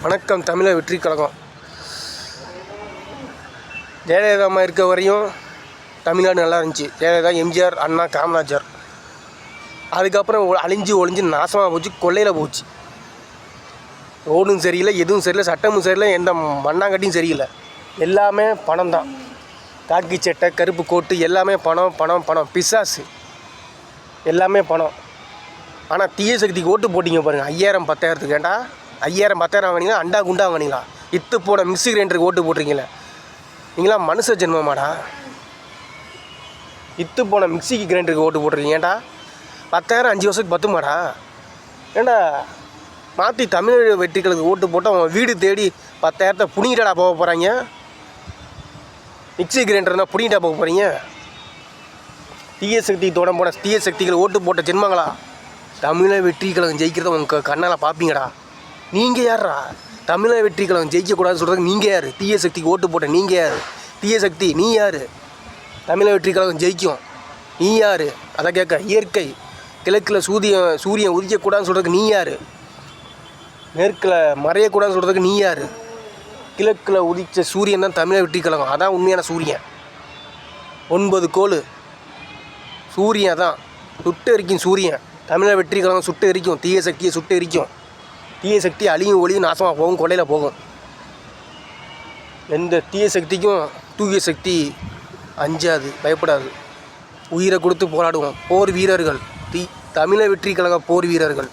வணக்கம். தமிழர் வெற்றி கழகம். ஜெயலலிதா அம்மா இருக்க வரையும் தமிழ்நாடு நல்லா இருந்துச்சு. ஜெயலலிதா, எம்ஜிஆர், அண்ணா, காமராஜர். அதுக்கப்புறம் அழிஞ்சு ஒழிஞ்சு நாசமாக போச்சு, கொள்ளையில் போச்சு. ரோடும் சரியில்லை, எதுவும் சரியில்லை, சட்டமும் சரியில்லை, எந்த மண்ணாங்கட்டியும் சரியில்லை. எல்லாமே பணம் தான். காக்கி சட்டை, கருப்பு கோட்டு, எல்லாமே பணம் பணம் பணம். பிசாசு எல்லாமே பணம். ஆனால் தீய சக்திக்கு ஓட்டு போட்டிங்க பாருங்கள். 5000 10,000க்கு ஏண்டா 5000 10,000 வாங்கினீங்களா? அண்டா குண்டா வாங்கினீங்களா? இத்து போன மிக்ஸி கிரைண்டருக்கு ஓட்டு போட்டிருக்கீங்களே, நீங்களாம் மனுஷ ஜென்மமாடா? இத்து போன மிக்ஸிக்கு கிரைண்டருக்கு ஓட்டு போட்டிருக்கீங்க. ஏண்டா 10,000 5 வருஷத்துக்கு பத்துமாடா? ஏண்டா மாற்றி தமிழ் வெற்றிகளுக்கு ஓட்டு போட்டு அவன் வீடு தேடி 10,000 புனிங்கிட்டாடா போக போகிறாங்க. மிக்ஸி கிரைண்டர்னா புனிங்கிட்டா போக போகிறீங்க. தீய சக்தி தோட போன தீய சக்திகள் ஓட்டு போட்ட ஜென்மங்களா? தமிழர் வெற்றி கழகம் ஜெயிக்கிறத உங்கள் கண்ணால் பார்ப்பீங்கடா. நீங்கள் யாரா? தமிழர் வெற்றி கழகம் ஜெயிக்கக்கூடாதுன்னு சொல்கிறதுக்கு நீங்கள் யார்? தீய சக்திக்கு ஓட்டு போட்ட நீங்கள் யார்? தீய சக்தி நீ யார்? தமிழர் வெற்றி கழகம் ஜெயிக்கும் நீ யார்? அதை கேட்க. இயற்கை கிழக்கில் சூரியன் உதிக்கக்கூடாதுன்னு சொல்கிறதுக்கு நீ யார்? மேற்கில் மறையக்கூடாதுன்னு சொல்கிறதுக்கு நீ யார்? கிழக்கில் உதித்த சூரியன் தான் தமிழர் வெற்றி கழகம். அதான் உண்மையான சூரியன். 9 கோள் சூரியன் தான். சுட்டு எரிக்கும் சூரியன். தமிழர் வெற்றி கழகம் சுட்டு எரிக்கும். தீய சக்தியை சுட்டு எரிக்கும். தீய சக்தி அழியும், ஒளியும், நாசமாக போகும், கொள்ளையில் போகும். எந்த தீய சக்திக்கும் தூய சக்தி அஞ்சாது, பயப்படாது. உயிரை கொடுத்து போராடுவோம். போர் வீரர்கள். தமிழர் வெற்றி கழக போர் வீரர்கள்.